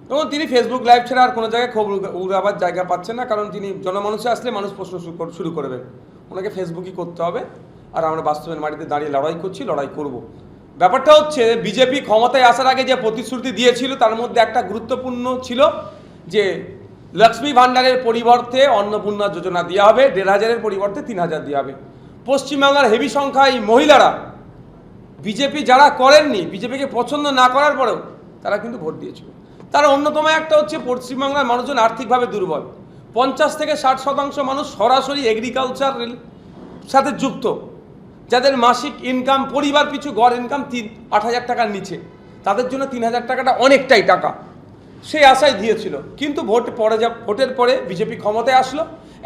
এবং তিনি Facebook live ছাড়া আর কোনো জায়গায় খবর উড়াবার জায়গা পাচ্ছেন না, কারণ তিনি জনমানুষে আসলে মানুষ প্রশ্ন শুরু করবে, ওনাকে ফেসবুকই করতে হবে। আর আমরা বাস্তবের মাটিতে দাঁড়িয়ে লড়াই করছি, লড়াই করব। ব্যাপারটা হচ্ছে বিজেপি ক্ষমতায় আসার আগে যে প্রতিশ্রুতি দিয়েছিল তার মধ্যে একটা গুরুত্বপূর্ণ ছিল যে লক্ষ্মী ভাণ্ডারের পরিবর্তে অন্নপূর্ণা যোজনা দেওয়া হবে, ১,৫০০-এর পরিবর্তে ৩,০০০ দেওয়া হবে। পশ্চিমবাংলার হেভি সংখ্যায় মহিলারা বিজেপি যারা করেননি, বিজেপিকে পছন্দ না করার পরেও তারা কিন্তু ভোট দিয়েছিল। তার অন্যতম একটা হচ্ছে পশ্চিমবাংলার মানুষজন আর্থিকভাবে দুর্বল, ৫০ থেকে ৬০% মানুষ সরাসরি এগ্রিকালচারের সাথে যুক্ত, যাদের মাসিক ইনকাম পরিবার পিছু গড় ইনকাম ৮,০০০ টাকার নিচে, তাদের জন্য ৩,০০০ টাকাটা অনেকটাই টাকা, সেই আশায় দিয়েছিল। কিন্তু ভোটের পরে বিজেপি ক্ষমতায় আসলো,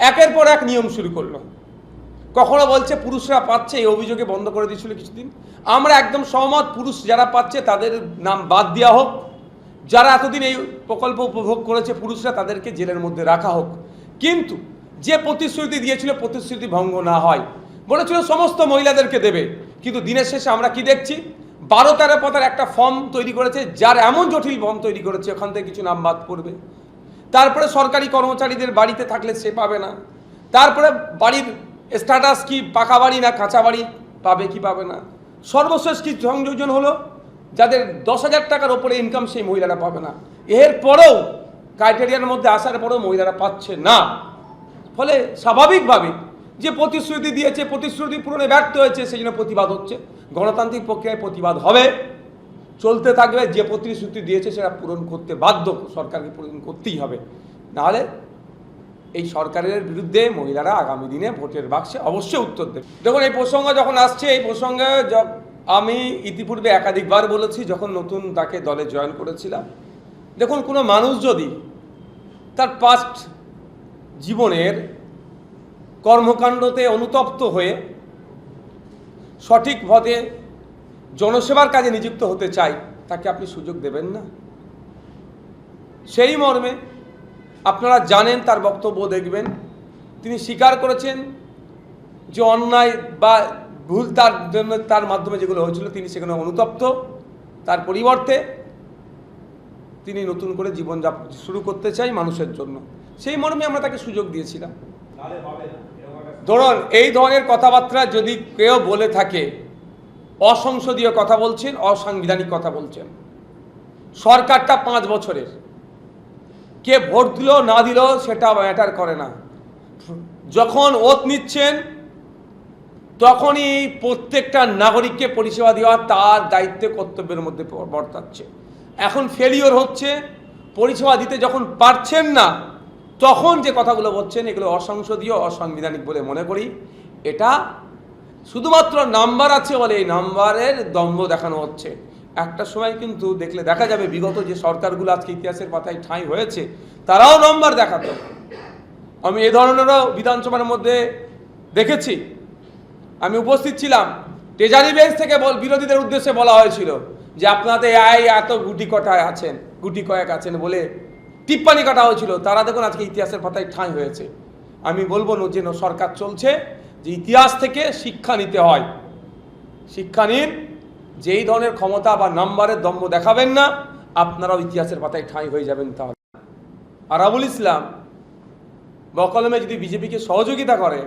একের পর এক নিয়ম শুরু করলো। কখনো বলছে পুরুষরা পাচ্ছে, এই অভিযোগে বন্ধ করে দিয়েছিল কিছুদিন। আমরা একদম সহমত, পুরুষ যারা পাচ্ছে তাদের নাম বাদ দেওয়া হোক, যারা এতদিন এই প্রকল্প উপভোগ করেছে পুরুষরা তাদেরকে জেলের মধ্যে রাখা হোক। কিন্তু যে প্রতিশ্রুতি দিয়েছিল প্রতিশ্রুতি ভঙ্গ না হয়, বলেছিল সমস্ত মহিলাদেরকে দেবে, কিন্তু দিনের শেষে আমরা কি দেখছি, ১২-১৩ পাতার একটা ফর্ম তৈরি করেছে, যার এমন জটিল ফর্ম তৈরি করেছে ওখান থেকে কিছু নাম বাদ পড়বে। তারপরে সরকারি কর্মচারীদের বাড়িতে থাকলে সে পাবে না। তারপরে বাড়ির স্ট্যাটাস কি, পাকা বাড়ি না কাঁচা বাড়ি পাবে কি পাবে না। সর্বশেষ কি সংযোজন হলো, যাদের ১০,০০০ টাকার ওপরে ইনকাম সেই মহিলারা পাবে না। এরপরেও ক্রাইটেরিয়ার মধ্যে আসার পরেও মহিলারা পাচ্ছে না। ফলে স্বাভাবিকভাবে যে প্রতিশ্রুতি দিয়েছে প্রতিশ্রুতি পূরণে ব্যর্থ হয়েছে, সেই জন্য প্রতিবাদ হচ্ছে। গণতান্ত্রিক প্রক্রিয়ায় প্রতিবাদ হবে, চলতে থাকবে। যে প্রতিশ্রুতি দিয়েছে সেটা পূরণ করতে বাধ্য, সরকারকে পূরণ করতেই হবে, নাহলে এই সরকারের বিরুদ্ধে মহিলারা আগামী দিনে ভোটের বাক্সে অবশ্যই উত্তর দেবে। দেখুন, এই প্রসঙ্গ যখন আসছে, এই প্রসঙ্গে আমি ইতিপূর্বে একাধিকবার বলেছি যখন নতুন তাকে দলে জয়েন করেছিলাম, দেখুন কোনো মানুষ যদি তার পাস্ট জীবনের কর্মকাণ্ডতে অনুতপ্ত হয়ে সঠিক পথে জনসেবার কাজে নিযুক্ত হতে চায়, তাকে আপনি সুযোগ দেবেন না? সেই মর্মে আপনারা জানেন, তার বক্তব্য দেখবেন, তিনি স্বীকার করেছেন যে অন্যায় বা ভুল তার জন্য তার মাধ্যমে যেগুলো হয়েছিল তিনি সেখানে অনুতপ্ত। তার পরিবর্তে তিনি নতুন করে জীবনযাপন শুরু করতে চাই মানুষের জন্য, সেই মর্মে আমরা তাকে সুযোগ দিয়েছিলাম। ধরুন, এই ধরনের কথাবার্তা যদি কেউ বলে থাকে, অসংসদীয় কথা বলছেন, অসাংবিধানিক কথা বলছেন। সরকারটা 5 বছরের, কে ভোট দিল না দিল সেটা ম্যাটার করে না। যখন ওত নিচ্ছেন তখনই প্রত্যেকটা নাগরিককে পরিষেবা দেওয়া তার দায়িত্বে কর্তব্যের মধ্যে বর্তাচ্ছে। এখন ফেলিওর হচ্ছে, পরিষেবা দিতে যখন পারছেন না তখন যে কথাগুলো বলছেন এগুলো অসংসদীয়, অসাংবিধানিক বলে মনে করি। এটা শুধুমাত্র নাম্বার আছে বলে এই নাম্বারের দম্ভ দেখানো হচ্ছে। একটা সময় কিন্তু দেখলে দেখা যাবে বিগত যে সরকারগুলো আজকে ইতিহাসের পাতায় ঠাঁই হয়েছে তারাও নাম্বার দেখাতো। আমি এ ধরনেরও বিধানসভার মধ্যে দেখেছি, আমি উপস্থিত ছিলাম। ট্রেজারি বেঞ্চ থেকে বিরোধীদের উদ্দেশ্যে বলা হয়েছিল যে আপনাদের এত গুটি কয়েক আছেন বলে টিপ্পানি কাটা হয়েছিল। তারা দেখুন আজকে ইতিহাসের পাতায় ঠাঁই হয়েছে। আমি বলবো না যে সরকার চলছে যে ইতিহাস থেকে শিক্ষা নিতে হয়। শিক্ষা নিন, যেই ধরনের ক্ষমতা বা নাম্বারের দম্ভ দেখাবেন না, আপনারাও ইতিহাসের পাতায় ঠাঁই হয়ে যাবেন। তাহলে আরাবুল ইসলাম বকলমে যদি বিজেপিকে সহযোগিতা করে,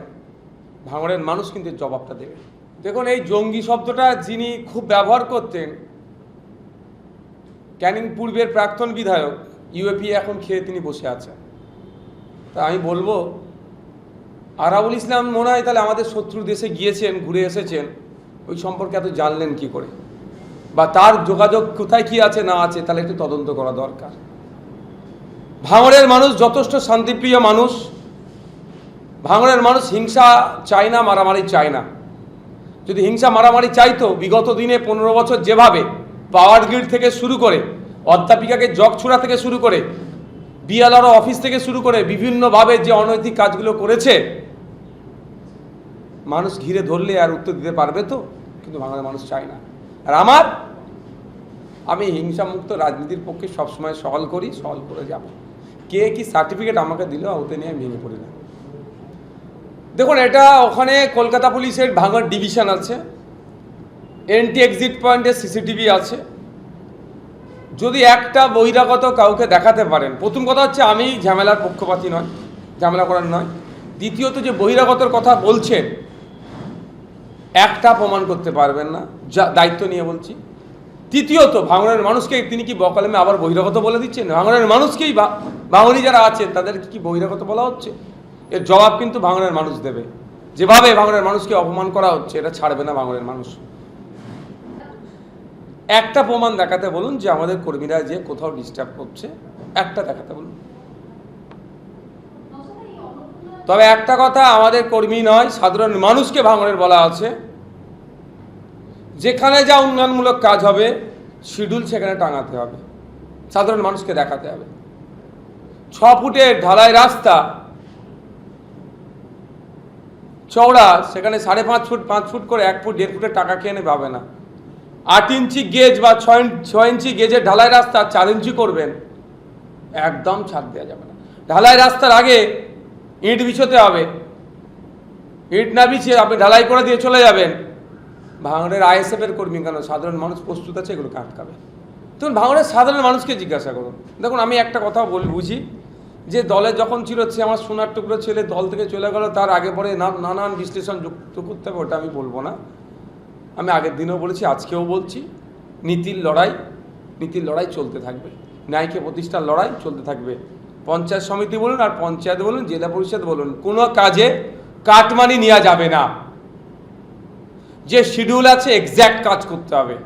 ভাঙড়ের মানুষ কিন্তু জবাবটা দেবে। দেখুন, এই জঙ্গি শব্দটা যিনি খুব ব্যবহার করতেন, ক্যানিং পূর্বের প্রাক্তন বিধায়ক, ইউএপি এখন খেয়ে তিনি বসে আছেন। তা আমি বলবো, আরাবুল ইসলাম মনে হয় তাহলে আমাদের শত্রু দেশে গিয়েছেন, ঘুরে এসেছেন, ওই সম্পর্কে এত জানলেন কি করে, বা তার যোগাযোগ কোথায় কি আছে না আছে, তাহলে একটু তদন্ত করা দরকার। ভাঙড়ের মানুষ যথেষ্ট শান্তিপ্রিয় মানুষ। ভাঙড়ের মানুষ হিংসা চায় না, মারামারি চায় না। যদি হিংসা মারামারি চাইতো, বিগত দিনে 15 বছর যেভাবে পাওয়ার গ্রিড থেকে শুরু করে, অধ্যাপিকাকে জগছুড়া থেকে শুরু করে, বিএলআরও অফিস থেকে শুরু করে বিভিন্নভাবে যে অনৈতিক কাজগুলো করেছে, মানুষ ঘিরে ধরলে আর উত্তর দিতে পারবে তো? কিন্তু বাংলার মানুষ চায় না। আর আমি হিংসামুক্ত রাজনীতির পক্ষে সবসময় সওয়াল করে যাব। কে কি সার্টিফিকেট আমাকে দিল ওতে নিয়ে ভেঙে পড়ি না। দেখুন, এটা ওখানে কলকাতা পুলিশের ভাঙড় ডিভিশন আছে, এন্টি এক্সিট পয়েন্টে সিসিটিভি আছে, যদি একটা বহিরাগত কাউকে দেখাতে পারেন, প্রথম কথা হচ্ছে আমি ঝামেলার পক্ষপাতী নয়, ঝামেলা করার নয়। দ্বিতীয়ত যে বহিরাগতর কথা বলছেন একটা প্রমাণ করতে পারবেন না, যা দায়িত্ব নিয়ে বলছি। তৃতীয়ত ভাঙড়ের মানুষকে তিনি কি বকালেমে আবার বহিরাগত বলে দিচ্ছেন? ভাঙড়ের মানুষকেই ভাঙড়ি যারা আছেন তাদের কি বহিরাগত বলা হচ্ছে? এর জবাব কিন্তু ভাঙড়ের মানুষ দেবে। যেভাবে ভাঙড়ের মানুষকে অপমান করা হচ্ছে এটা ছাড়বে না ভাঙড়ের মানুষ। একটা প্রমাণ দেখাতে বলুন যে আমাদের কর্মীরা যে কোথাও ডিস্টার্ব করছে, একটা দেখাতে বলুন। তবে একটা কথা, আমাদের কর্মী নয় সাধারণ মানুষকে ভাঙড়ের বলা আছে যেখানে যা উন্নয়নমূলক কাজ হবে শিডিউল সেখানে টাঙাতে হবে, সাধারণ মানুষকে দেখাতে হবে। 6 ফুটের ঢালাই রাস্তা চওড়া, সেখানে 5.5 ফুট 5 ফুট করে 1 ফুট 1.5 ফুটের টাকা খেয়ে নেবে হবে না। 8 ইঞ্চি গেজ বা 6 ইঞ্চি গেজের ঢালাই রাস্তা 4 ইঞ্চি করবেন, একদম ছাড় দেওয়া যাবে না। ঢালাই রাস্তার আগে ইট বিছোতে হবে, ইট না বিছিয়ে আপনি ঢালাই করে দিয়ে চলে যাবেন। ভাঙড়ের ISF এর কর্মী কেন, সাধারণ মানুষ প্রস্তুত আছে এগুলোকে আটকাবে? তখন ভাঙড়ের সাধারণ মানুষকে জিজ্ঞাসা করুন। দেখুন, আমি একটা কথা বুঝি যে দলে যখন ছিল সে আমার সোনার টুকরো ছেলে, দল থেকে চলে গেল, তার আগে পরে নানান বিশ্লেষণ যুক্ত করতে হবে, ওটা আমি বলবো না। আমি আগের দিনেও বলেছি, আজকেও বলছি, নীতির লড়াই চলতে থাকবে, ন্যায়কে প্রতিষ্ঠার লড়াই চলতে থাকবে। পঞ্চায়েত সমিতি বলুন আর পঞ্চায়েত বলুন, জেলা পরিষদ বলুন, কোনো কাজে কাটমানি নেওয়া যাবে না। যে শিডিউল আছে এক্স্যাক্ট কাজ করতে হবে।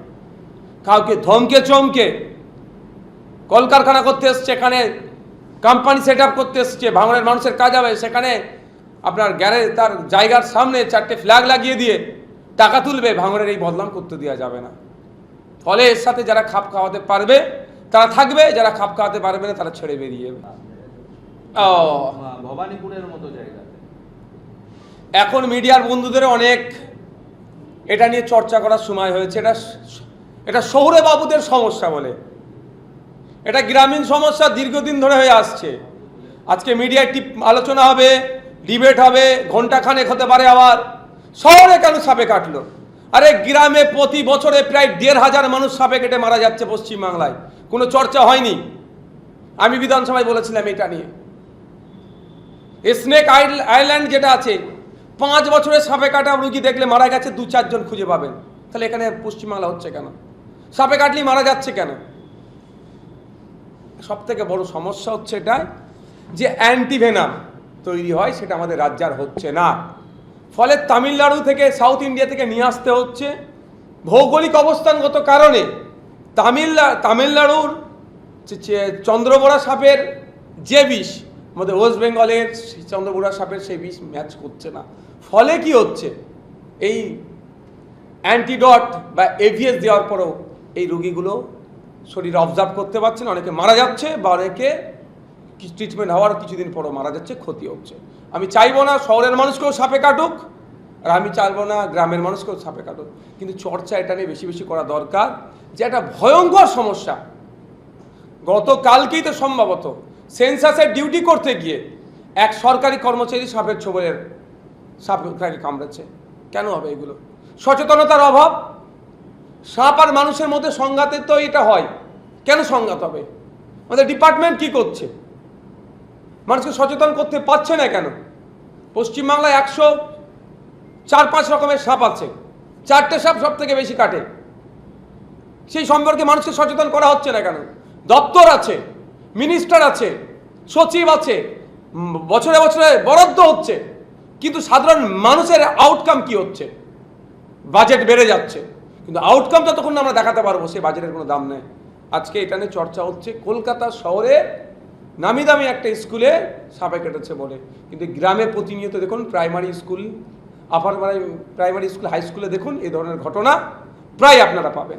কাউকে ধমকে চমকে কলকারখানা করতে এসছে, এখানে কোম্পানি সেট আপ করতে এসছে, ভাঙড়ের মানুষের কাজ হবে, সেখানে আপনার গ্যারেজ তার জায়গার সামনে 4টে ফ্ল্যাগ লাগিয়ে দিয়ে টাকা তুলবে, ভাঙড়ের এই বদনাম করতে দেওয়া যাবে না। ফলে এর সাথে যারা খাপ খাওয়াতে পারবে তারা থাকবে, যারা খাপ খাওয়াতে পারবে না তারা ছেড়ে বেরিয়ে যাবে। ভবানীপুরের মতো জায়গা এখন মিডিয়ার বন্ধুদের অনেক এটা নিয়ে চর্চা করার সময় হয়েছে। এটা শহুরে বাবুদের সমস্যা বলে, এটা গ্রামীণ সমস্যা দীর্ঘদিন ধরে হয়ে আসছে। আজকে মিডিয়ায় আলোচনা হবে, ডিবেট হবে, ঘন্টাখানেক হতে পারে। আবার শহরে কেন সাপে কাটলো? আরে গ্রামে প্রতি বছরে প্রায় 1,500 মানুষ সাপে কেটে মারা যাচ্ছে পশ্চিমবাংলায়, কোনো চর্চা হয়নি। আমি বিধানসভায় বলেছিলাম এটা নিয়ে। স্নেক আইল্যান্ড যেটা আছে, 5 বছরে সাপে কাটা রুগী দেখলে মারা গেছে 2-4 জন খুঁজে পাবেন। তাহলে এখানে পশ্চিমবাংলা হচ্ছে কেন? সাপে কাটলেই মারা যাচ্ছে কেন? সব থেকে বড় সমস্যা হচ্ছে এটা যে অ্যান্টিভেনাম তৈরি হয়, সেটা আমাদের রাজ্যে আর হচ্ছে না। ফলে তামিলনাড়ু থেকে, সাউথ ইন্ডিয়া থেকে নিয়ে আসতে হচ্ছে। ভৌগোলিক অবস্থানগত কারণে তামিলনাড়ুর চন্দ্রবোড়া সাপের যে বিষ আমাদের ওয়েস্ট বেঙ্গলের চন্দ্রবোড়া সাপের সেই বিষ ম্যাচ করছে না। ফলে কি হচ্ছে, এই অ্যান্টিডট বা এভিএস দেওয়ার পরেও এই রোগীগুলো শরীরে অবজার্ভ করতে পারছে না, অনেকে মারা যাচ্ছে বা অনেকে ট্রিটমেন্ট হওয়ার কিছুদিন পরও মারা যাচ্ছে, ক্ষতি হচ্ছে। আমি চাইবো না শহরের মানুষকেও সাপে কাটুক, আর আমি চাইবো না গ্রামের মানুষকেও সাপে কাটুক, কিন্তু চর্চা এটা নিয়ে বেশি বেশি করা দরকার যে একটা ভয়ঙ্কর সমস্যা। গতকালকেই তো সম্ভবত সেন্সাসের ডিউটি করতে গিয়ে এক সরকারি কর্মচারী সাপের ছোবলের সাপকে কামড়েছে। কেন হবে এগুলো? সচেতনতার অভাব। সাপ আর মানুষের মধ্যে সংঘাতের তো এটা হয়, কেন সংঘাত হবে? আমাদের ডিপার্টমেন্ট কি করছে? মানুষকে সচেতন করতে পারছে না কেন? পশ্চিমবাংলায় 104-5 রকমের সাপ আছে, 4টে সাপ সব থেকে বেশি কাটে। সেই সম্পর্কে মানুষকে সচেতন করা হচ্ছে না কেন? দপ্তর আছে, মিনিস্টার আছে, সচিব আছে, বছরে বছরে বরাদ্দ হচ্ছে, কিন্তু সাধারণ মানুষের আউটকাম কি হচ্ছে? বাজেট বেড়ে যাচ্ছে, কিন্তু আউটকাম যতক্ষণ আমরা দেখাতে পারবো সেই বাজেটের কোনো দাম নেই। আজকে এটা নিয়ে চর্চা হচ্ছে কলকাতা শহরে নামি দামি একটা স্কুলে সাপে কেটেছে বলে, কিন্তু গ্রামে প্রতিনিয়ত দেখুন primary school, upper primary school, high স্কুলে দেখুন এই ধরনের ঘটনা প্রায় আপনারা পাবেন।